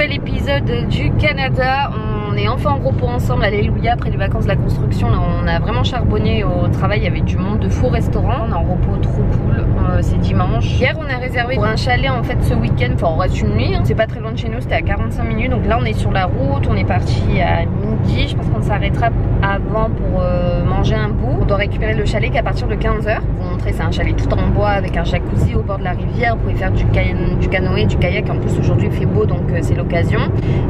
nouvel épisode du Canada. On est enfin en repos ensemble, alléluia, après les vacances de la construction. Là, on a vraiment charbonné au travail, il y avait du monde de faux restaurants. On est en repos trop cool, c'est dimanche. Hier on a réservé pour un chalet en fait ce week-end, enfin on reste une nuit, hein. C'est pas très loin de chez nous, c'était à 45 minutes. Donc là on est sur la route, on est parti à midi. Je pense qu'on s'arrêtera avant pour manger un bout. On doit récupérer le chalet qu'à partir de 15 h. Vous montrer, c'est un chalet tout en bois avec un jacuzzi au bord de la rivière. Vous pouvez faire du canoë, du kayak. En plus aujourd'hui il fait beau donc c'est l'occasion.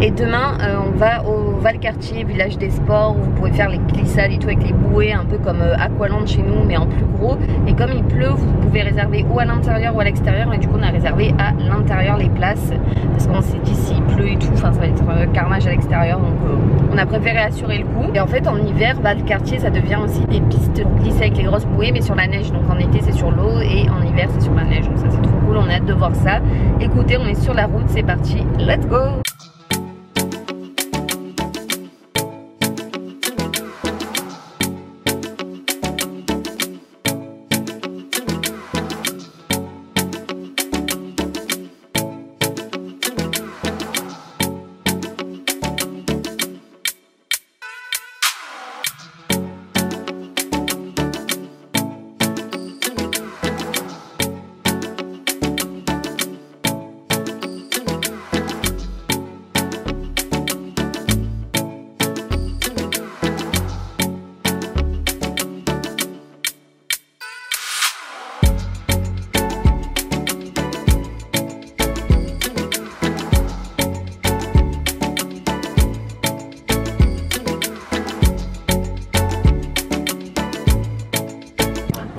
Et demain on va au Valcartier, village des sports, où vous pouvez faire les glissades et tout avec les bouées, un peu comme Aqualand chez nous mais en plus gros. Et comme il pleut, vous pouvez réserver ou à l'intérieur ou à l'extérieur. Et du coup on a réservé à l'intérieur les places parce qu'on s'est dit s'il pleut et tout, enfin ça va être carnage à l'extérieur, donc on a préféré assurer le coup. Et en fait en hiver Valcartier ça devient aussi des pistes pour glisser avec les grosses bouées mais sur la neige. Donc en été c'est sur l'eau et en hiver c'est sur la neige, donc ça c'est trop cool, on a hâte de voir ça. Écoutez, on est sur la route, c'est parti, let's go.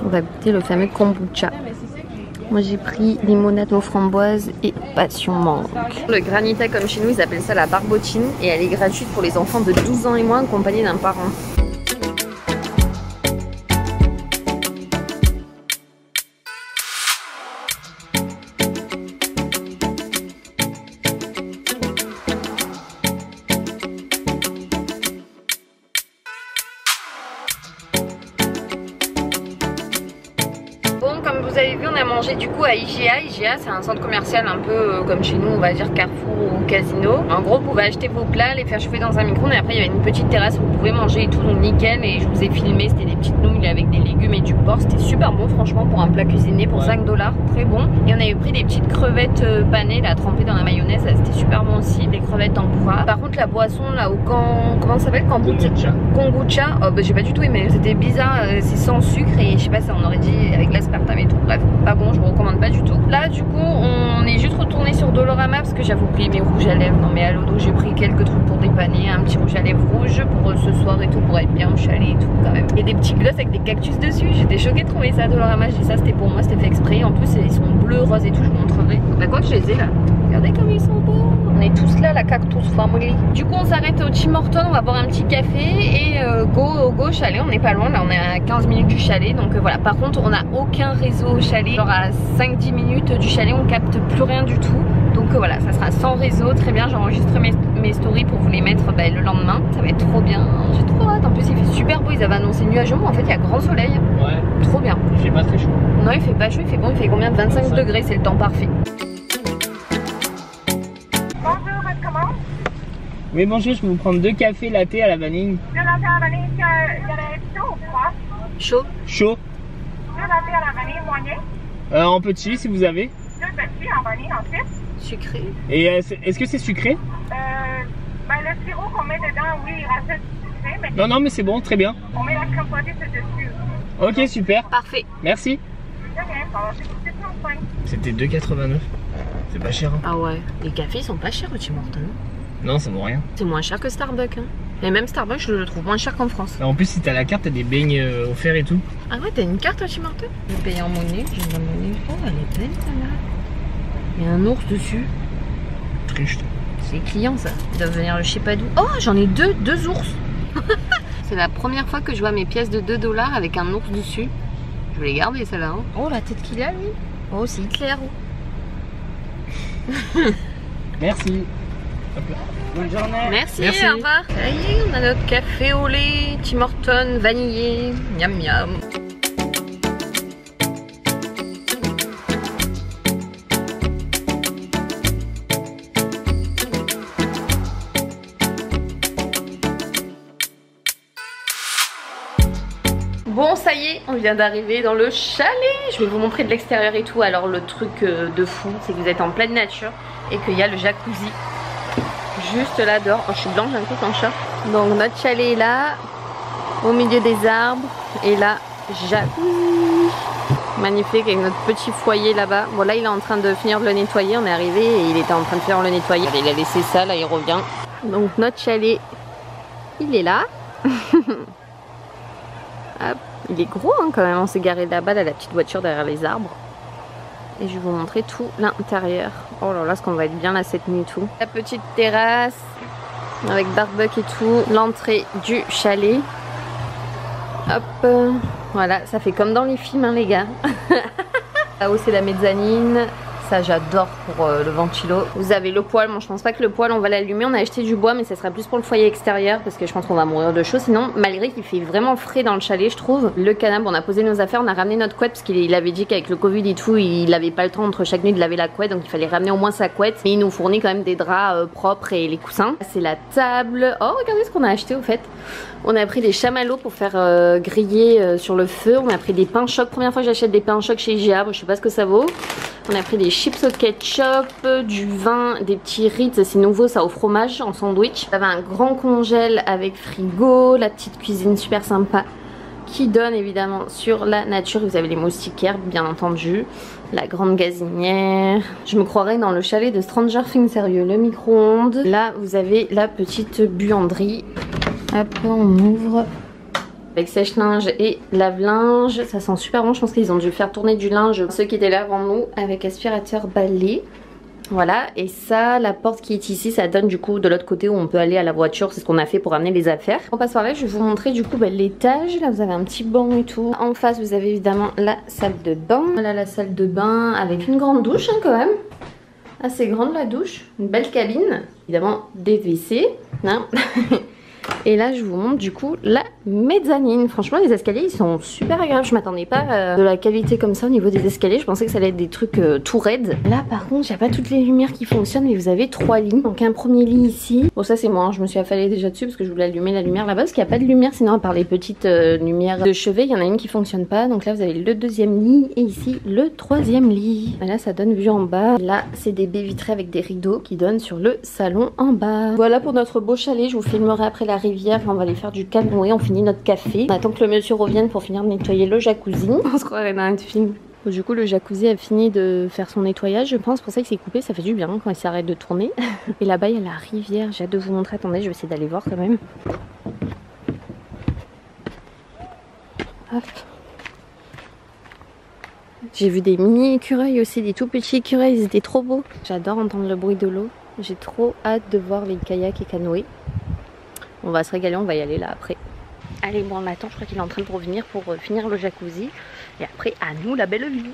On va goûter le fameux kombucha. Moi j'ai pris limonade aux framboises et passion mangue. Le granita comme chez nous ils appellent ça la barbotine et elle est gratuite pour les enfants de 12 ans et moins accompagnés d'un parent. Comme vous avez vu, on a mangé du coup à IGA. IGA c'est un centre commercial un peu comme chez nous, on va dire Carrefour ou Casino. En gros vous pouvez acheter vos plats, les faire chauffer dans un micro-ondes et après il y avait une petite terrasse où vous pouvez manger et tout, donc nickel. Et je vous ai filmé, c'était des petites nouilles avec des légumes et du porc, c'était super bon franchement pour un plat cuisiné pour 5 $, très bon. Et on avait pris des petites crevettes panées là, trempées dans la mayonnaise, c'était super bon aussi, des crevettes tempura. Par contre la boisson là au comment ça s'appelle, kombucha. Oh, bah, j'ai pas du tout aimé, c'était bizarre, c'est sans sucre et je sais pas, ça on aurait dit avec l'aspartame et tout, bref pas bon, je vous recommande pas du tout. Là du coup on est juste retourné sur Dolorama parce que j'avais oublié mes rouges à lèvres. Non mais à l'eau j'ai pris quelques trucs pour dépanner, un petit rouge à lèvres rouge pour ce soir et tout, pour être bien au chalet et tout quand même. Et des petits gloss avec des cactus dessus, j'étais choquée de trouver ça à Dolorama. Je dis ça c'était pour moi, c'était fait exprès. En plus ils sont bleus, roses et tout, je vous montrerai. Bah quoi que je les ai là, regardez comme ils sont beaux. On est tous là, la Cactus Family. Du coup on s'arrête au Tim Hortons, on va boire un petit café et go au chalet. On n'est pas loin là, on est à 15 minutes du chalet, donc voilà. Par contre on n'a aucun réseau au chalet, genre à 5-10 minutes du chalet on capte plus rien du tout. Donc voilà, ça sera sans réseau, très bien. J'enregistre mes stories pour vous les mettre le lendemain. Ça va être trop bien, j'ai trop hâte. En plus il fait super beau, ils avaient annoncé nuageux, mais en fait il y a grand soleil. Ouais. Trop bien. Il fait pas très chaud. Non il fait pas chaud, il fait bon, il fait combien de 25 degrés, c'est le temps parfait. Bonjour, votre commande? Oui bonjour, je vais vous prendre 2 cafés latte à la vanille. 2 latte à la vanille, il y aurait chaud ou froid? Chaud. Chaud. 2 latte à la vanille moyen? En petit si vous avez. 2 petits en vanille ensuite. Sucré. Et est-ce que c'est sucré? Ben le sirop qu'on met dedans, oui, il rajoute du sucré, mais Non mais c'est bon, très bien. on met la crème fouettée dessus aussi. Ok super. Parfait. Merci. De rien, ça va, c'est 65. C'était 2,89. C'est pas cher hein. Ah ouais, les cafés ils sont pas chers au Tim Hortons. Non ça vaut rien. C'est moins cher que Starbucks hein. Et même Starbucks je le trouve moins cher qu'en France. En plus si t'as la carte t'as des beignes offerts et tout. Ah ouais, t'as une carte au Tim Hortons? Je vais payer en monnaie, j'ai de la monnaie. Oh elle est belle celle-là. Il y a un ours dessus. Triche. C'est client ça, ils doivent venir le je sais pas d'où. Oh j'en ai deux ours. C'est la première fois que je vois mes pièces de 2 $ avec un ours dessus. Je vais les garder celle-là hein. Oh la tête qu'il a lui. Oh c'est Hitler. Merci. Hop là. Bonne journée. Merci, au revoir. Ça y est, on a notre café au lait, Tim Hortons, vanillé, miam miam. Bon, ça y est, on vient d'arriver dans le chalet. Je vais vous montrer de l'extérieur et tout. Alors le truc de fou, c'est que vous êtes en pleine nature et qu'il y a le jacuzzi juste là dehors. Oh, je suis blanche, j'ai un coup en chat. Donc notre chalet est là, au milieu des arbres. Et là, jacuzzi. Magnifique, avec notre petit foyer là-bas. Bon, là il est en train de finir de le nettoyer. On est arrivé et il était en train de faire le nettoyer. Il a laissé ça, là il revient. Donc notre chalet, il est là. Hop. Il est gros hein, quand même, on s'est garé là-bas, là, la petite voiture derrière les arbres. Et je vais vous montrer tout l'intérieur. Oh là là, ce qu'on va être bien là cette nuit tout. La petite terrasse avec barbecue et tout. L'entrée du chalet. Hop, voilà, ça fait comme dans les films hein, les gars. Là-haut c'est la mezzanine. Ça j'adore pour le ventilo. Vous avez le poêle, bon je pense pas que le poêle on va l'allumer. On a acheté du bois mais ça sera plus pour le foyer extérieur parce que je pense qu'on va mourir de chaud. Sinon malgré qu'il fait vraiment frais dans le chalet je trouve. Le canapé, on a posé nos affaires, on a ramené notre couette parce qu'il avait dit qu'avec le Covid et tout il avait pas le temps entre chaque nuit de laver la couette. Donc il fallait ramener au moins sa couette. Et il nous fournit quand même des draps propres et les coussins. C'est la table. Oh regardez ce qu'on a acheté au fait. On a pris des chamallows pour faire griller sur le feu. On a pris des pains chocs. Première fois que j'achète des pains chocs chez IGA. Bon, je sais pas ce que ça vaut. On a pris des chips au ketchup, du vin, des petits Ritz, c'est nouveau ça, au fromage en sandwich. Ça avait un grand congèle avec frigo, la petite cuisine super sympa qui donne évidemment sur la nature. Vous avez les moustiquaires bien entendu, la grande gazinière. Je me croirais dans le chalet de Stranger Things, sérieux, le micro-ondes. Là vous avez la petite buanderie. Hop, on ouvre. Avec sèche-linge et lave-linge, ça sent super bon. Je pense qu'ils ont dû faire tourner du linge ceux qui étaient là avant nous, avec aspirateur balai. Voilà, et ça, la porte qui est ici, ça donne du coup de l'autre côté où on peut aller à la voiture. C'est ce qu'on a fait pour amener les affaires. On passe par là, je vais vous montrer du coup l'étage. Là vous avez un petit banc et tout. En face vous avez évidemment la salle de bain. Voilà la salle de bain avec une grande douche hein, quand même. Assez grande la douche, une belle cabine. Évidemment des WC. Hein. Et là je vous montre du coup la mezzanine. Franchement les escaliers ils sont super agréables. Je m'attendais pas à de la qualité comme ça au niveau des escaliers. Je pensais que ça allait être des trucs tout raides. Là par contre il n'y a pas toutes les lumières qui fonctionnent. Mais vous avez 3 lits. Donc un premier lit ici. Bon ça c'est moi hein. Je me suis affalée déjà dessus parce que je voulais allumer la lumière là-bas. Parce qu'il n'y a pas de lumière sinon à part les petites lumières de chevet. Il y en a une qui fonctionne pas. Donc là vous avez le deuxième lit. Et ici le troisième lit. Et là ça donne vue en bas. Là c'est des baies vitrées avec des rideaux qui donnent sur le salon en bas. Voilà pour notre beau chalet. Je vous filmerai après la rivière. On va aller faire du canoë. On finit notre café. On attend que le monsieur revienne pour finir de nettoyer le jacuzzi. On se croirait dans un film. Du coup le jacuzzi a fini de faire son nettoyage. Je pense pour ça qu'il s'est coupé. Ça fait du bien quand il s'arrête de tourner. Et là-bas il y a la rivière. J'ai hâte de vous montrer. Attendez, je vais essayer d'aller voir quand même. Hop. J'ai vu des mini écureuils aussi, des tout petits écureuils, ils étaient trop beaux. J'adore entendre le bruit de l'eau. J'ai trop hâte de voir les kayaks et canoës. On va se régaler, on va y aller là après. Allez, bon on attend, je crois qu'il est en train de revenir pour finir le jacuzzi. Et après, à nous la belle vie.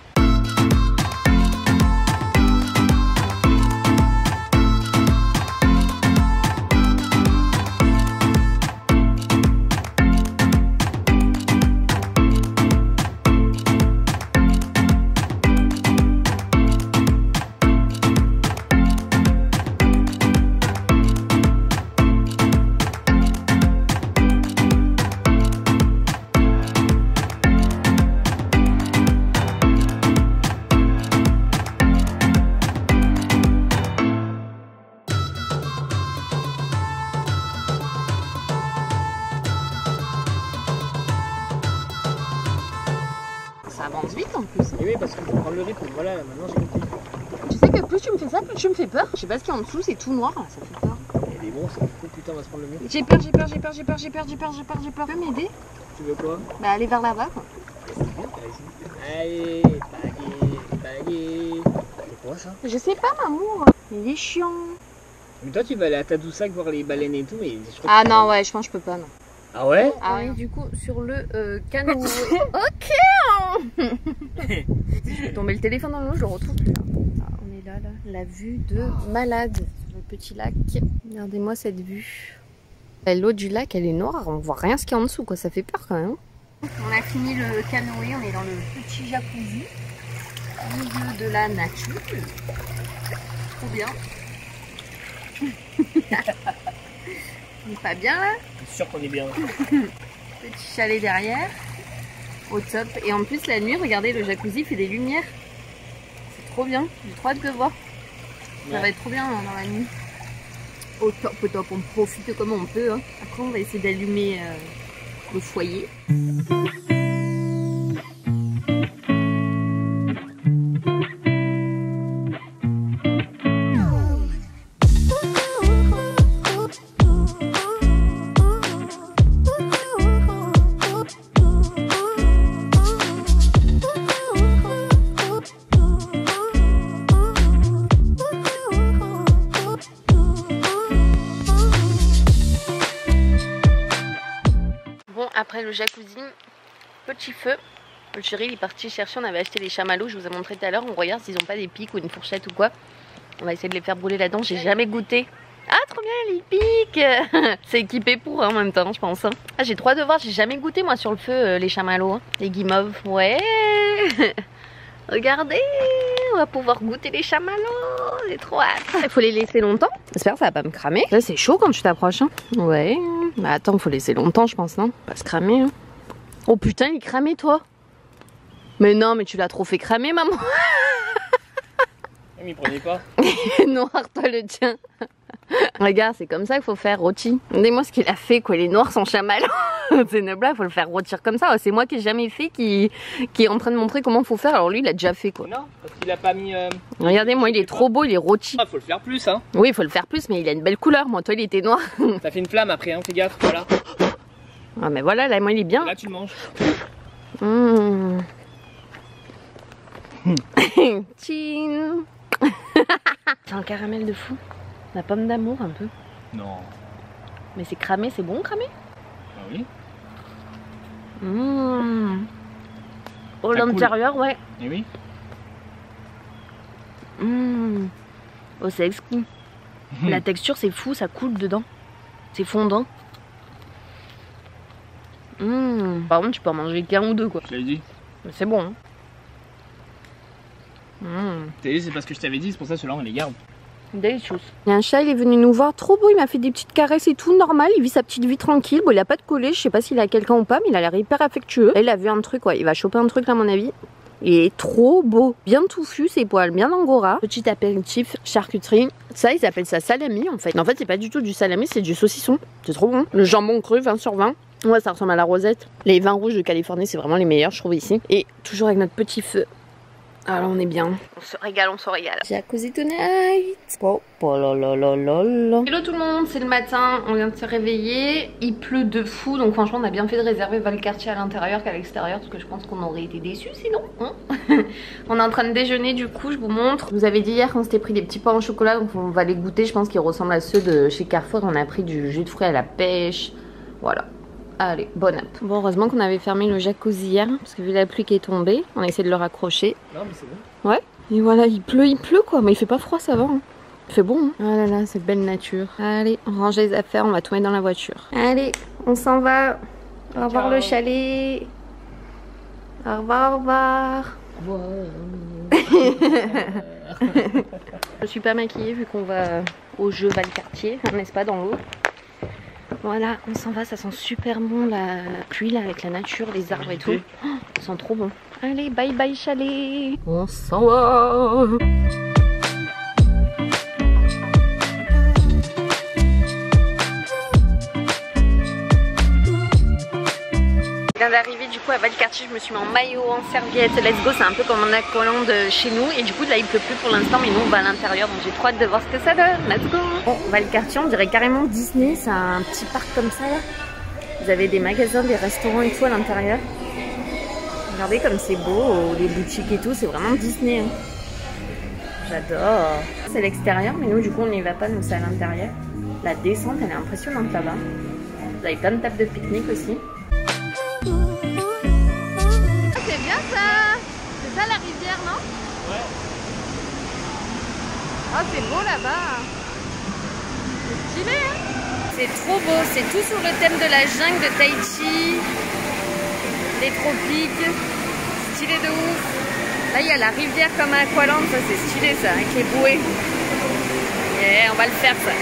Ça avance vite en plus. Et oui, parce qu'il faut prendre le rythme. Voilà, maintenant j'ai compris. Tu sais que plus tu me fais ça, plus tu me fais peur. Je sais pas ce qu'il y a en dessous, c'est tout noir, ça fait peur. Il est bon, ça. Oh putain, on va se prendre le mur. J'ai peur, j'ai peur, j'ai peur, j'ai peur, j'ai peur, j'ai peur, j'ai peur, j'ai peur. Tu peux m'aider? Tu veux quoi? Bah aller vers là-bas quoi. Allez, baggy. C'est quoi ça? Je sais pas maman. Il est chiant. Mais toi tu vas aller à Tadoussac voir les baleines et tout, mais je crois Ah que non ouais, je pense que je peux pas non. Ah ouais? Ah oui, du coup sur le canoë. Ok. Je vais tomber le téléphone dans l'eau, je le retrouve plus là. Ah, on est là, la vue de malade sur le petit lac. Regardez-moi cette vue. L'eau du lac elle est noire, on voit rien ce qu'il y a en dessous quoi, ça fait peur quand même. On a fini le canoë, on est dans le petit jacuzzi au milieu de la nature. Trop bien. On est pas bien là? Je suis sûr qu'on est bien. Petit chalet derrière. Au top. Et en plus la nuit, regardez, le jacuzzi fait des lumières. C'est trop bien, j'ai trop hâte de voir. Ça va être trop bien dans la nuit. Au top, on profite comme on peut. Hein. Après on va essayer d'allumer le foyer. Après le jacuzzi, petit feu. Le chéri il est parti chercher, on avait acheté les chamallows, je vous ai montré tout à l'heure. On regarde s'ils n'ont pas des pics ou une fourchette ou quoi. On va essayer de les faire brûler là-dedans, j'ai jamais goûté. Ah trop bien les pics. C'est équipé pour en même temps je pense. Ah j'ai trop hâte de voir, j'ai jamais goûté moi sur le feu les chamallows. Les guimauves, ouais. Regardez, on va pouvoir goûter les chamallows, j'ai trop hâte. Il faut les laisser longtemps, j'espère que ça va pas me cramer. Là c'est chaud quand tu t'approches. Hein. Ouais, mais attends, faut laisser longtemps je pense, non? Pas se cramer. Hein. Oh putain, il est cramé toi. Mais non, mais tu l'as trop fait cramer maman. Mais il prenait pas. Noir toi le tien. Regarde, c'est comme ça qu'il faut faire rôti. Regardez-moi ce qu'il a fait quoi, il est noir son chamallow. C'est une blague, faut le faire rôtir comme ça. C'est moi qui ai jamais fait qui est en train de montrer comment faut faire. Alors lui il a déjà fait quoi. Non, parce qu'il a pas mis. Regardez-moi, il est trop beau, il est rôti. Ah, faut le faire plus hein. Oui, il faut le faire plus, mais il a une belle couleur. Moi, toi, il était noir. Ça fait une flamme après, hein, fais gaffe, voilà. Ah, mais voilà, là, moi, il est bien. Là, tu le manges. Tchin. C'est un caramel de fou. La pomme d'amour, un peu. Non. Mais c'est cramé, c'est bon cramé? Ah oui. Oh, l'intérieur, ouais. Et oui. Oh, c'est exquis. La texture, c'est fou, ça coule dedans. C'est fondant. Par contre, tu peux en manger qu'un ou deux, quoi. Je l'avais dit. C'est bon. Hein. T'as dit, c'est parce que je t'avais dit, c'est pour ça que ceux-là, on les garde. Delicious. Il y a un chat, il est venu nous voir, trop beau, il m'a fait des petites caresses et tout, normal, il vit sa petite vie tranquille. Bon, il a pas de collet, je sais pas s'il a quelqu'un ou pas, mais il a l'air hyper affectueux. Là, il a vu un truc, ouais, il va choper un truc là, à mon avis. Il est trop beau, bien touffu, ses poils, bien angora. Petit apéritif, charcuterie. Ça, ils appellent ça salami en fait. Mais en fait, c'est pas du tout du salami, c'est du saucisson. C'est trop bon. Le jambon cru, 20 sur 20. Ouais, ça ressemble à la rosette. Les vins rouges de Californie, c'est vraiment les meilleurs, je trouve, ici. Et toujours avec notre petit feu. Alors on est bien. On se régale, on se régale. Jacuzzi tonight. Hello tout le monde, c'est le matin, on vient de se réveiller. Il pleut de fou, donc franchement on a bien fait de réserver Valcartier à l'intérieur qu'à l'extérieur, parce que je pense qu'on aurait été déçus sinon. Hein. On est en train de déjeuner du coup, je vous montre. Je vous avais dit hier qu'on s'était pris des petits pains au chocolat, donc on va les goûter. Je pense qu'ils ressemblent à ceux de chez Carrefour. On a pris du jus de fruits à la pêche. Voilà. Allez, bonne app. Bon, heureusement qu'on avait fermé le jacuzzi hier, parce que vu la pluie qui est tombée, on a essayé de le raccrocher. Non, mais c'est bon. Ouais. Et voilà, il pleut quoi, mais il fait pas froid, ça va. Hein. Il fait bon. Hein. Oh là là, cette belle nature. Allez, on range les affaires, on va tout mettre dans la voiture. Allez, on s'en va. Au revoir le chalet. Au revoir, au revoir. Au revoir. Je suis pas maquillée vu qu'on va au jeu Valcartier, n'est-ce pas, dans l'eau. Voilà, on s'en va, ça sent super bon la pluie là avec la nature, les arbres et tout. Oh, ça sent trop bon. Allez, bye bye chalet. On s'en va. Je viens d'arriver du coup à Valcartier, je me suis mis en maillot, en serviette, let's go, c'est un peu comme un aqualand chez nous. Et du coup là il pleut plus pour l'instant, mais nous on va à l'intérieur, donc j'ai trop hâte de voir ce que ça donne, let's go. Bon, Valcartier on dirait carrément Disney, c'est un petit parc comme ça là. Vous avez des magasins, des restaurants et tout à l'intérieur. Regardez comme c'est beau, les boutiques et tout, c'est vraiment Disney. Hein. J'adore. C'est l'extérieur, mais nous du coup on n'y va pas, nous c'est à l'intérieur. La descente elle est impressionnante là-bas. Vous avez plein de tables de pique-nique aussi. C'est bien ça. C'est ça la rivière, non? Ouais. Oh c'est beau là-bas. C'est stylé hein. C'est trop beau, c'est tout sur le thème de la jungle de Tahiti. Les tropiques. Stylé de ouf. Là il y a la rivière comme à Aqualand, ça c'est stylé ça, avec les bouées. Yeah, on va le faire ça.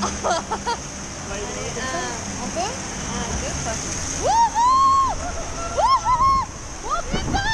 On peut 1, 2, 3. Wouhou! Wouhou! Oh putain!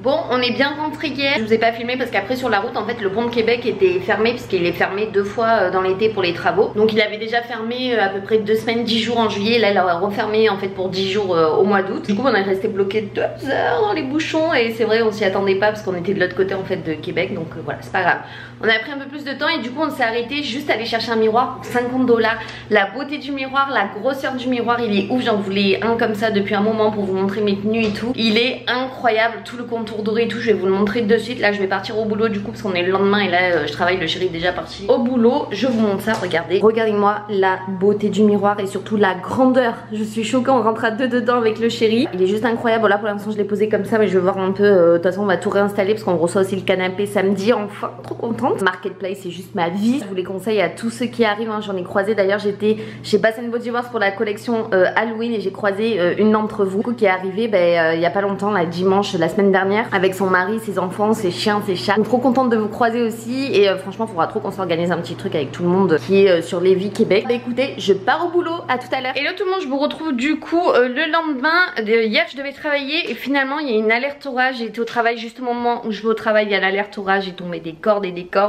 Bon, on est bien rentré hier. Je vous ai pas filmé parce qu'après sur la route, en fait, le pont de Québec était fermé puisqu'il est fermé 2 fois dans l'été pour les travaux. Donc il avait déjà fermé à peu près 2 semaines, 10 jours en juillet. Là, il a refermé en fait pour 10 jours au mois d'août. Du coup, on est resté bloqué 2 heures dans les bouchons et c'est vrai, on s'y attendait pas parce qu'on était de l'autre côté en fait de Québec. Donc voilà, c'est pas grave. On a pris un peu plus de temps et du coup, on s'est arrêté juste à aller chercher un miroir pour 50 $. La beauté du miroir, la grosseur du miroir, il est ouf. J'en voulais un comme ça depuis un moment pour vous montrer mes tenues et tout. Il est incroyable, tout le contour doré et tout. Je vais vous le montrer de suite. Là, je vais partir au boulot du coup parce qu'on est le lendemain et là, je travaille. Le chéri est déjà parti au boulot. Je vous montre ça. Regardez, regardez-moi la beauté du miroir et surtout la grandeur. Je suis choquée. On rentre à 2 dedans avec le chéri. Il est juste incroyable. Là, pour l'instant, je l'ai posé comme ça, mais je vais voir un peu. De toute façon, on va tout réinstaller parce qu'on reçoit aussi le canapé samedi. Enfin, trop contente. Marketplace, c'est juste ma vie. Je vous les conseille à tous ceux qui arrivent. J'en ai croisé. D'ailleurs, j'étais chez Bath & Body Works pour la collection Halloween et j'ai croisé une d'entre vous qui est arrivée il y a pas longtemps, là, dimanche, la semaine dernière, avec son mari, ses enfants, ses chiens, ses chats. Donc, trop contente de vous croiser aussi et franchement, il faudra trop qu'on s'organise un petit truc avec tout le monde qui est sur Lévis, Québec. Bah écoutez, je pars au boulot. À tout à l'heure. Hello tout le monde, je vous retrouve du coup le lendemain. Hier, je devais travailler et finalement, il y a une alerte orage. J'ai été au travail juste au moment où je vais au travail. Il y a l'alerte orage. J'ai tombé des cordes et des cordes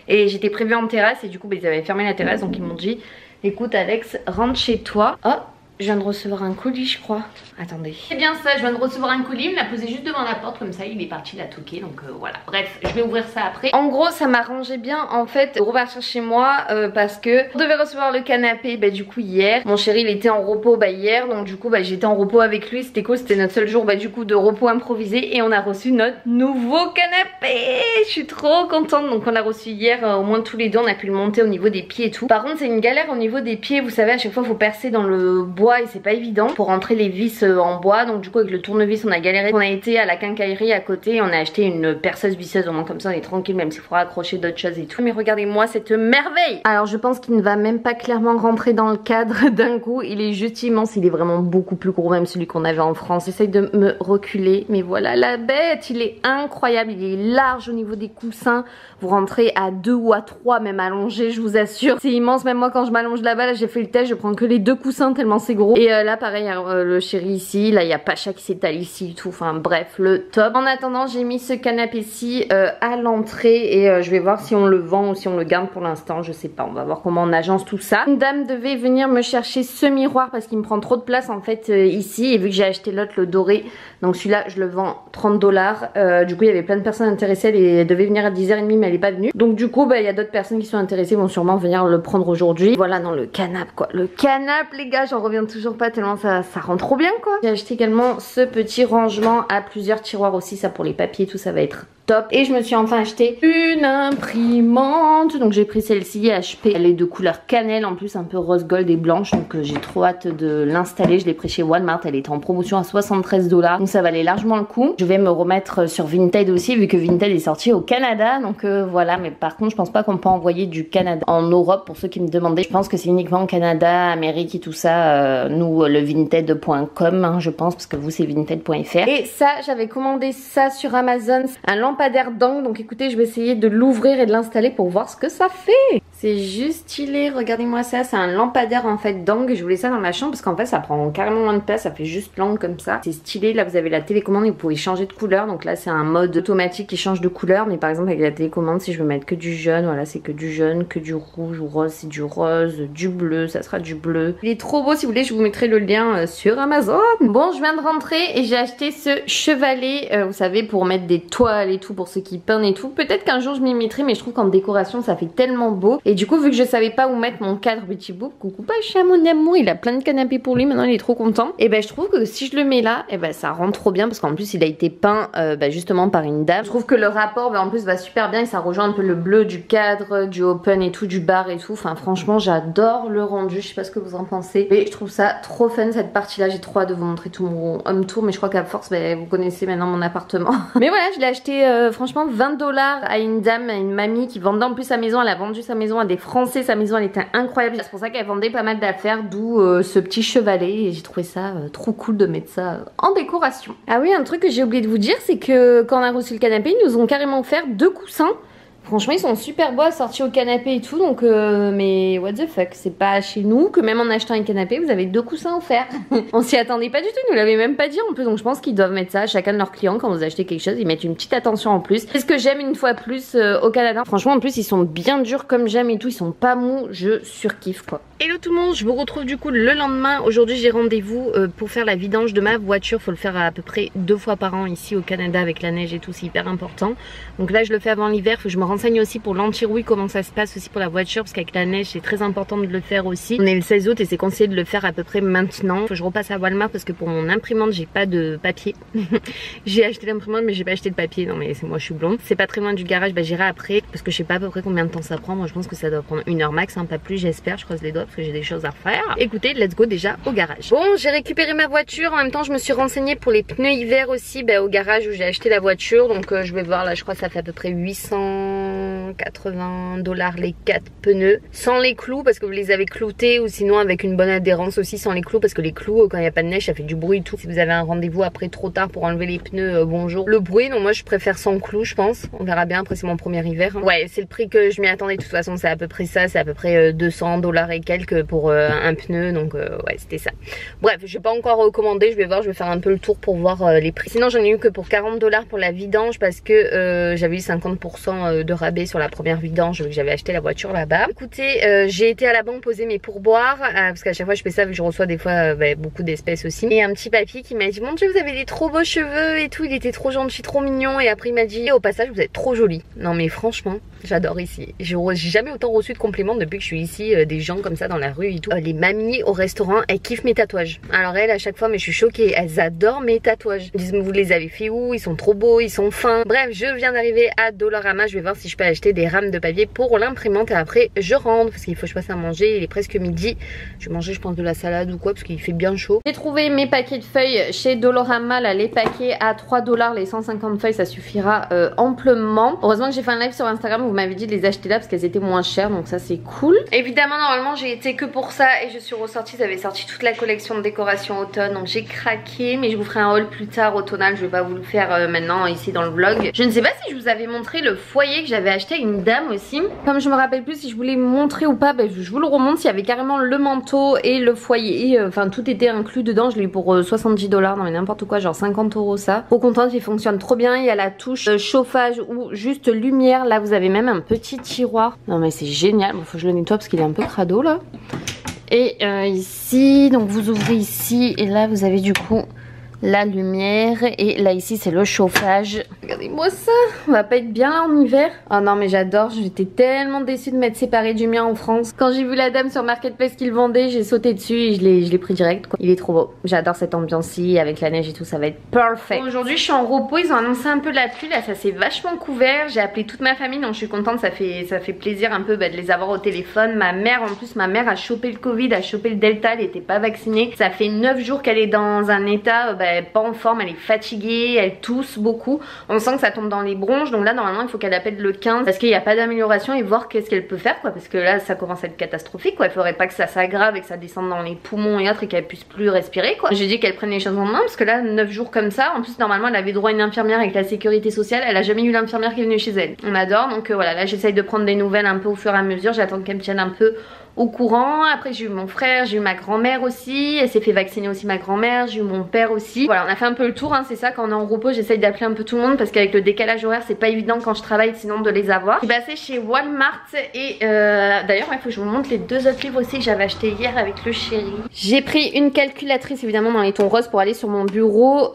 et j'étais prévue en terrasse et du coup, ils avaient fermé la terrasse. Donc, ils m'ont dit, écoute Alex, rentre chez toi. Oh, je viens de recevoir un colis, je crois. Attendez. C'est bien ça, je viens de recevoir un colis, il me l'a posé juste devant la porte comme ça, il est parti la toquer, donc voilà. Bref, je vais ouvrir ça après. En gros, ça m'arrangeait bien en fait de repartir chez moi parce que on devait recevoir le canapé du coup hier. Mon chéri il était en repos hier, donc du coup j'étais en repos avec lui, c'était cool, c'était notre seul jour du coup de repos improvisé et on a reçu notre nouveau canapé. Je suis trop contente, donc on l'a reçu hier au moins tous les deux, on a pu le monter au niveau des pieds et tout. Par contre c'est une galère au niveau des pieds, vous savez à chaque fois il faut percer dans le bois et c'est pas évident pour rentrer les vis en bois, donc du coup avec le tournevis on a galéré. On a été à la quincaillerie à côté, on a acheté une perceuse visseuse, au moins comme ça on est tranquille même s'il faudra accrocher d'autres choses et tout. Mais regardez-moi cette merveille. Alors je pense qu'il ne va même pas clairement rentrer dans le cadre d'un coup, il est juste immense, il est vraiment beaucoup plus gros même celui qu'on avait en France. J'essaye de me reculer mais voilà la bête, il est incroyable, il est large au niveau des coussins, vous rentrez à 2 ou à 3 même allongé, je vous assure, c'est immense. Même moi quand je m'allonge là-bas, là, j'ai fait le test, je prends que les 2 coussins tellement c'est gros. Et là pareil, le chéri ici, là il y a Pacha qui s'étale ici et tout, enfin bref, le top. En attendant j'ai mis ce canapé-ci à l'entrée et je vais voir si on le vend ou si on le garde pour l'instant, je sais pas, on va voir comment on agence tout ça. Une dame devait venir me chercher ce miroir parce qu'il me prend trop de place en fait ici, et vu que j'ai acheté l'autre, le doré, donc celui-là je le vends 30 $. Du coup il y avait plein de personnes intéressées, elle devait venir à 10h30 mais elle est pas venue. Donc du coup il y a d'autres personnes qui sont intéressées, vont sûrement venir le prendre aujourd'hui. Voilà, dans le canapé quoi, le canapé les gars, j'en reviens toujours pas tellement ça rend trop bien quoi. J'ai acheté également ce petit rangement à plusieurs tiroirs aussi, ça pour les papiers et tout, ça va être top. Et je me suis enfin acheté une imprimante, donc j'ai pris celle-ci HP, elle est de couleur cannelle en plus, un peu rose gold et blanche, donc j'ai trop hâte de l'installer. Je l'ai pris chez Walmart, elle était en promotion à 73 $, donc ça valait largement le coup. Je vais me remettre sur Vinted aussi vu que Vinted est sorti au Canada, donc voilà. Mais par contre je pense pas qu'on peut envoyer du Canada en Europe, pour ceux qui me demandaient. Je pense que c'est uniquement au Canada, Amérique et tout ça, nous le vinted.com je pense, parce que vous c'est vinted.fr. Et ça j'avais commandé ça sur Amazon, un lampadaire d'angle, donc écoutez je vais essayer de l'ouvrir et de l'installer pour voir ce que ça fait. C'est juste stylé, regardez-moi ça, c'est un lampadaire en fait d'angle. Je voulais ça dans ma chambre parce qu'en fait ça prend carrément moins de place, ça fait juste l'angle comme ça. C'est stylé, là vous avez la télécommande et vous pouvez changer de couleur, donc là c'est un mode automatique qui change de couleur. Mais par exemple avec la télécommande, si je veux mettre que du jaune, voilà c'est que du jaune, que du rouge ou rose c'est du rose, du bleu ça sera du bleu. Il est trop beau, si vous voulez je vous mettrai le lien sur Amazon. Bon, je viens de rentrer et j'ai acheté ce chevalet, vous savez, pour mettre des toiles et tout, pour ceux qui peignent et tout. Peut-être qu'un jour je m'y mettrai, mais je trouve qu'en décoration ça fait tellement beau. Et du coup vu que je savais pas où mettre mon cadre petit bout, coucou pas chez mon amour, il a plein de canapés pour lui, maintenant il est trop content. Et ben je trouve que si je le mets là, et ben ça rend trop bien parce qu'en plus il a été peint justement par une dame. Je trouve que le rapport en plus va super bien et ça rejoint un peu le bleu du cadre, du open et tout, du bar et tout. Enfin franchement j'adore le rendu, je sais pas ce que vous en pensez. Et je trouve ça trop fun cette partie là, j'ai trop hâte de vous montrer tout mon home tour, mais je crois qu'à force vous connaissez maintenant mon appartement. Mais voilà, je l'ai acheté franchement 20 $ à une dame, à une mamie qui vendait en plus sa maison. Elle a vendu sa maison à des Français, sa maison elle était incroyable. C'est pour ça qu'elle vendait pas mal d'affaires, d'où ce petit chevalet. Et j'ai trouvé ça trop cool de mettre ça en décoration. Ah oui, un truc que j'ai oublié de vous dire, c'est que quand on a reçu le canapé, ils nous ont carrément offert 2 coussins. Franchement ils sont super beaux à sortir au canapé et tout, donc mais what the fuck, c'est pas chez nous que même en achetant un canapé vous avez 2 coussins offerts. On s'y attendait pas du tout, ils nous l'avaient même pas dit en plus, donc je pense qu'ils doivent mettre ça à chacun de leurs clients quand vous achetez quelque chose, ils mettent une petite attention en plus. C'est ce que j'aime une fois plus au Canada. Franchement en plus ils sont bien durs comme j'aime et tout, ils sont pas mous, je surkiffe quoi. Hello tout le monde, je vous retrouve du coup le lendemain. Aujourd'hui j'ai rendez-vous pour faire la vidange de ma voiture, faut le faire à peu près 2 fois par an ici au Canada avec la neige et tout, c'est hyper important. Donc là je le fais avant l'hiver, faut que je me renseigne aussi pour l'anti-rouille, comment ça se passe aussi pour la voiture, parce qu'avec la neige c'est très important de le faire aussi. On est le 16 août et c'est conseillé de le faire à peu près maintenant. Faut que je repasse à Walmart parce que pour mon imprimante j'ai pas de papier. J'ai acheté l'imprimante mais j'ai pas acheté de papier, non mais c'est moi je suis blonde. C'est pas très loin du garage, j'irai après parce que je sais pas à peu près combien de temps ça prend. Moi je pense que ça doit prendre 1 heure max, hein, pas plus, j'espère, je croise les doigts parce que j'ai des choses à faire. Écoutez, let's go déjà au garage. Bon, j'ai récupéré ma voiture, en même temps je me suis renseignée pour les pneus hiver aussi au garage où j'ai acheté la voiture. Donc je vais voir là, je crois que ça fait à peu près 880 $ les 4 pneus sans les clous parce que vous les avez cloutés, ou sinon avec une bonne adhérence aussi sans les clous, parce que les clous quand il n'y a pas de neige ça fait du bruit et tout. Si vous avez un rendez-vous après trop tard pour enlever les pneus, bonjour le bruit. Donc moi je préfère sans clous, je pense. On verra bien, après c'est mon premier hiver, hein. Ouais, c'est le prix que je m'y attendais de toute façon, c'est à peu près ça, c'est à peu près 200 $ et quelques pour un pneu, donc ouais c'était ça. Bref, je vais pas encore recommander, je vais voir, je vais faire un peu le tour pour voir les prix. Sinon j'en ai eu que pour 40 $ pour la vidange parce que j'avais eu 50% de rabais sur la première vidange que j'avais acheté la voiture là-bas. Écoutez, j'ai été à la banque poser mes pourboires parce qu'à chaque fois je fais ça vu que je reçois des fois beaucoup d'espèces aussi. Et un petit papy qui m'a dit mon Dieu vous avez des trop beaux cheveux et tout, il était trop gentil, trop mignon. Et après il m'a dit au passage vous êtes trop jolie. Non mais franchement j'adore ici. J'ai jamais autant reçu de compliments depuis que je suis ici, des gens comme ça dans la rue et tout. Les mamies au restaurant elles kiffent mes tatouages. Alors elles à chaque fois, mais je suis choquée, elles adorent mes tatouages. Elles disent vous les avez fait où, ils sont trop beaux, ils sont fins. Bref, je viens d'arriver à Dollarama, je vais voir si je peux acheter des rames de papier pour l'imprimante et après je rentre parce qu'il faut que je fasse à manger, il est presque midi. Je vais manger je pense de la salade ou quoi parce qu'il fait bien chaud. J'ai trouvé mes paquets de feuilles chez Dollarama, là les paquets à 3 $, les 150 feuilles ça suffira amplement. Heureusement que j'ai fait un live sur Instagram, vous m'avez dit de les acheter là parce qu'elles étaient moins chères, donc ça c'est cool. Évidemment normalement j'ai été que pour ça et je suis ressortie, ça avait sorti toute la collection de décoration automne, donc j'ai craqué, mais je vous ferai un haul plus tard automnal, je vais pas vous le faire maintenant ici dans le vlog. Je ne sais pas si je vous avais montré le foyer que j'avais acheté à une dame aussi, comme je me rappelle plus si je voulais montrer ou pas, je vous le remonte. Il y avait carrément le manteau et le foyer, enfin tout était inclus dedans, je l'ai eu pour 70 $, non mais n'importe quoi, genre 50 € ça. Trop contente, il fonctionne trop bien, il y a la touche chauffage ou juste lumière, là vous avez même un petit tiroir, non mais c'est génial. Bon, faut que je le nettoie parce qu'il est un peu crado là. Et ici, donc vous ouvrez ici et là vous avez du coup la lumière et là ici c'est le chauffage. Regardez-moi ça, on va pas être bien là en hiver. Oh non mais j'adore, j'étais tellement déçue de m'être séparée du mien en France. Quand j'ai vu la dame sur Marketplace qu'il vendait, j'ai sauté dessus et je l'ai pris direct quoi. Il est trop beau, j'adore cette ambiance-ci avec la neige et tout, ça va être parfait. Bon, aujourd'hui je suis en repos, ils ont annoncé un peu la pluie, là ça s'est vachement couvert. J'ai appelé toute ma famille donc je suis contente, ça fait plaisir un peu de les avoir au téléphone. Ma mère en plus, ma mère a chopé le Covid, a chopé le Delta, elle était pas vaccinée. Ça fait 9 jours qu'elle est dans un état pas en forme, elle est fatiguée, elle tousse beaucoup, on sent que ça tombe dans les bronches, donc là normalement il faut qu'elle appelle le 15 parce qu'il n'y a pas d'amélioration et voir qu'est-ce qu'elle peut faire quoi, parce que là ça commence à être catastrophique quoi, il faudrait pas que ça s'aggrave et que ça descende dans les poumons et autres et qu'elle puisse plus respirer quoi. J'ai dit qu'elle prenne les choses en main parce que là 9 jours comme ça, en plus normalement elle avait droit à une infirmière avec la sécurité sociale, elle a jamais eu l'infirmière qui est venue chez elle, on adore. Donc voilà, là j'essaye de prendre des nouvelles un peu au fur et à mesure, j'attends qu'elle me tienne un peu au courant. Après j'ai eu mon frère, j'ai eu ma grand-mère aussi, elle s'est fait vacciner aussi ma grand-mère, j'ai eu mon père aussi. Voilà, on a fait un peu le tour, hein, c'est ça, quand on est en repos j'essaye d'appeler un peu tout le monde parce qu'avec le décalage horaire c'est pas évident quand je travaille sinon de les avoir. Je suis passée chez Walmart et d'ailleurs il faut que je vous montre les 2 autres livres aussi que j'avais acheté hier avec le chéri. J'ai pris une calculatrice évidemment dans les tons roses pour aller sur mon bureau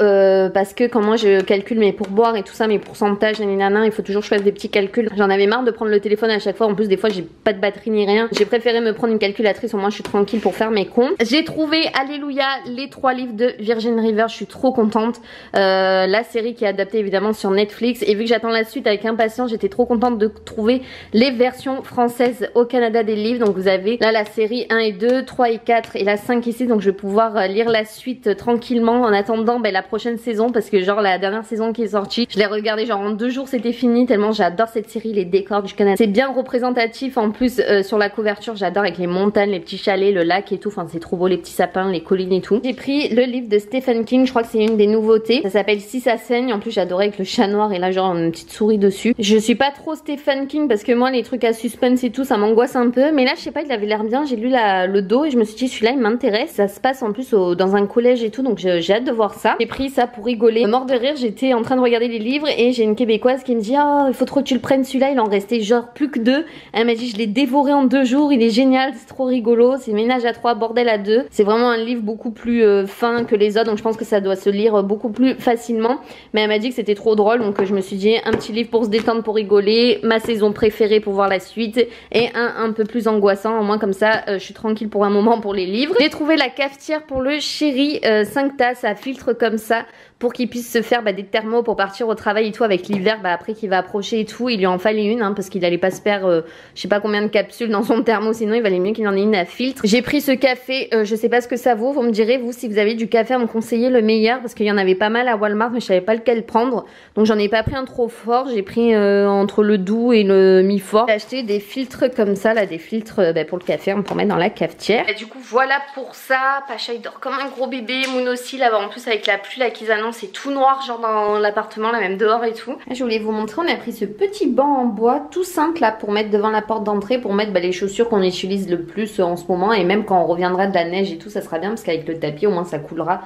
parce que quand moi je calcule mes pourboires et tout ça, mes pourcentages, nanana, il faut toujours que je fasse des petits calculs. J'en avais marre de prendre le téléphone à chaque fois, en plus des fois j'ai pas de batterie ni rien. J'ai préféré me prendre une calculatrice, au moins je suis tranquille pour faire mes comptes. J'ai trouvé, alléluia, les 3 livres de Virgin River, je suis trop contente. La série qui est adaptée évidemment sur Netflix et vu que j'attends la suite avec impatience, j'étais trop contente de trouver les versions françaises au Canada des livres. Donc vous avez là la série 1 et 2, 3 et 4 et la 5 ici, donc je vais pouvoir lire la suite tranquillement en attendant la prochaine saison parce que genre la dernière saison qui est sortie, je l'ai regardée genre en 2 jours, c'était fini tellement j'adore cette série, les décors du Canada. C'est bien représentatif en plus sur la couverture, j'adore avec les montagnes, les petits chalets, le lac et tout, enfin c'est trop beau, les petits sapins, les collines et tout. J'ai pris le livre de Stephen King, je crois que c'est une des nouveautés, ça s'appelle Si ça saigne, en plus j'adorais avec le chat noir et là genre une petite souris dessus. Je suis pas trop Stephen King parce que moi les trucs à suspense et tout ça m'angoisse un peu, mais là je sais pas, il avait l'air bien, j'ai lu le dos et je me suis dit celui-là il m'intéresse, ça se passe en plus dans un collège et tout, donc j'ai hâte de voir ça. J'ai pris ça pour rigoler, mort de rire, j'étais en train de regarder les livres et j'ai une québécoise qui me dit oh il faut trop que tu le prennes celui-là, il en restait genre plus que 2. Elle m'a dit je l'ai dévoré en 2 jours, il est génial, c'est trop rigolo, c'est ménage à 3, bordel à 2. C'est vraiment un livre beaucoup plus fin que les autres, donc je pense que ça doit se lire beaucoup plus facilement, mais elle m'a dit que c'était trop drôle, donc je me suis dit un petit livre pour se détendre, pour rigoler, ma saison préférée pour voir la suite et un peu plus angoissant, au moins comme ça je suis tranquille pour un moment pour les livres. J'ai trouvé la cafetière pour le chéri, 5 tasses à filtre comme ça pour qu'il puisse se faire des thermos pour partir au travail et tout avec l'hiver après qu'il va approcher et tout. Il lui en fallait une parce qu'il allait pas se faire je sais pas combien de capsules dans son thermo, sinon il valait mieux qu'il en ait une à filtre. J'ai pris ce café, je sais pas ce que ça vaut, vous me direz vous si vous avez du café à me conseiller le meilleur parce qu'il y en avait pas mal à Walmart mais je savais pas lequel prendre, donc j'en ai pas pris un trop fort, j'ai pris entre le doux et le mi-fort. J'ai acheté des filtres comme ça là, des filtres pour le café pour mettre dans la cafetière. Et du coup voilà pour ça. Pacha il dort comme un gros bébé, Moon aussi là-bas, en plus avec la pluie là qu'ils annoncent c'est tout noir genre dans l'appartement là, même dehors et tout. Là, je voulais vous montrer, on a pris ce petit banc en bois tout simple là pour mettre devant la porte d'entrée, pour mettre les chaussures qu'on utilise le plus en ce moment, et même quand on reviendra de la neige et tout ça sera bien parce qu'avec le tapis au moins ça coulera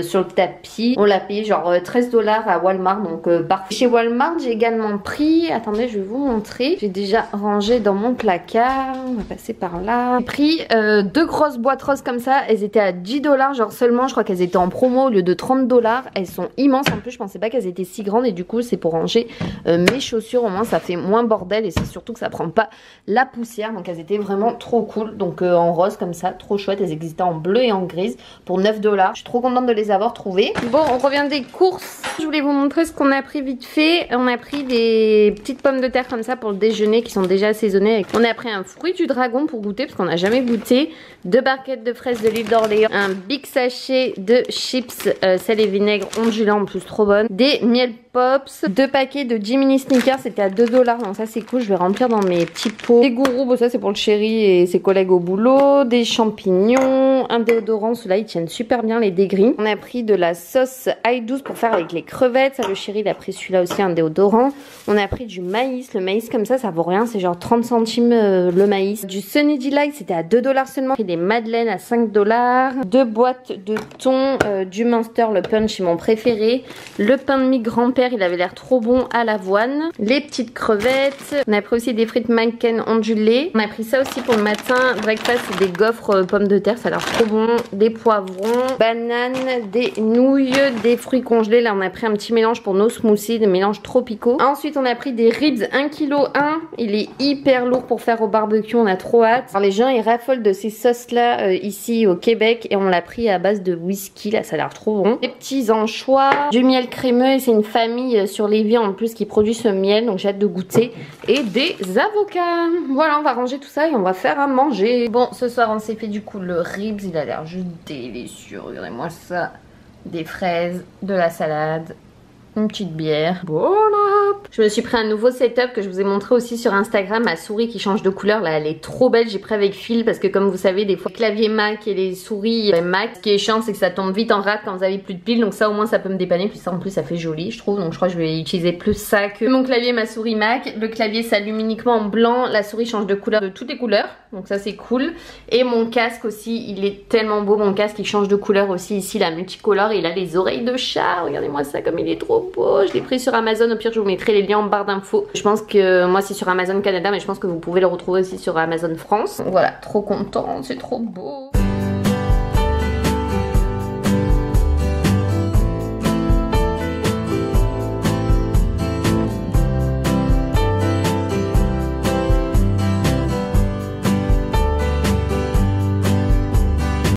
sur le tapis. On l'a payé genre 13 $ à Walmart, donc parfait. Chez Walmart j'ai également pris, attendez je vais vous montrer, j'ai déjà rangé dans mon placard, on va passer par là. J'ai pris 2 grosses boîtes roses comme ça, elles étaient à 10 $ genre seulement, je crois qu'elles étaient en promo au lieu de 30 $. Elles sont immenses en plus, je pensais pas qu'elles étaient si grandes et du coup c'est pour ranger mes chaussures, au moins ça fait moins bordel et c'est surtout que ça prend pas la poussière, donc elles étaient vraiment trop cool, donc en rose comme ça, trop chouette, elles existaient en bleu et en grise pour 9 $. Je suis trop contente de les avoir trouvées. Bon, on revient des courses. Je voulais vous montrer ce qu'on a pris vite fait. On a pris des petites pommes de terre comme ça pour le déjeuner qui sont déjà assaisonnées. On a pris un fruit du dragon pour goûter parce qu'on n'a jamais goûté. 2 barquettes de fraises de l'île d'Orléans. Un big sachet de chips sel et vinaigre ondulants en plus trop bonne. Des miel pops. 2 paquets de Jiminy Snickers, c'était à 2 $. Donc ça c'est cool, je vais remplir dans mes petits pots. Des gourous, bon ça c'est pour le chéri et ses collègues au boulot. Des champignons. Un déodorant, ceux-là ils tiennent super bien les dégris. On a pris de la sauce ail douce pour faire avec les crevettes. Ça le chéri il a pris celui-là aussi, un déodorant. On a pris du maïs. Le maïs comme ça vaut rien, c'est genre 30 centimes le maïs. Du Sunny Delight, c'était à 2 $ seulement. J'ai des madeleines à 5 $. 2 boîtes de thon, du Munster, le punch c'est mon préféré. Le pain de mie grand-père, il avait l'air trop bon à l'avoine. Les petites crevettes. On a pris aussi des frites McCain ondulées. On a pris ça aussi pour le matin. Breakfast, c'est des gaufres pommes de terre, ça a l'air trop bon. Des poivrons, bananes, des nouilles, des fruits congelés. Là on a pris un petit mélange pour nos smoothies, des mélanges tropicaux. Ensuite on a pris des ribs 1,1 kg. Il est hyper lourd pour faire au barbecue, on a trop hâte. Alors, les gens ils raffolent de ces sauces là ici au Québec et on l'a pris à base de whisky, là ça a l'air trop bon. Des petits anchois, du miel crémeux, et c'est une famille sur Lévis en plus qui produit ce miel, donc j'ai hâte de goûter. Et des avocats. Voilà, on va ranger tout ça et on va faire à manger. Bon, ce soir on s'est fait du coup le ribs, il a l'air juste délicieux, regardez-moi ça. Des fraises, de la salade, Une petite bière. Voilà. Je me suis pris un nouveau setup que je vous ai montré aussi sur Instagram. Ma souris qui change de couleur là, elle est trop belle. J'ai pris avec fil parce que comme vous savez des fois le clavier Mac et les souris Mac, ce qui est chiant c'est que ça tombe vite en rate quand vous avez plus de piles. Donc ça au moins ça peut me dépanner. Puis ça en plus ça fait joli je trouve. Donc je crois que je vais utiliser plus ça que mon clavier et ma souris Mac. Le clavier s'allume uniquement en blanc. La souris change de couleur de toutes les couleurs. Donc ça c'est cool. Et mon casque aussi, il est tellement beau. Mon casque il change de couleur aussi ici, la multicolore. Et il a les oreilles de chat. Regardez-moi ça comme il est trop beau. Je l'ai pris sur Amazon. Au pire je vous mettrai les liens en barre d'infos. Je pense que moi c'est sur Amazon Canada, mais je pense que vous pouvez le retrouver aussi sur Amazon France. Voilà, trop contente, c'est trop beau.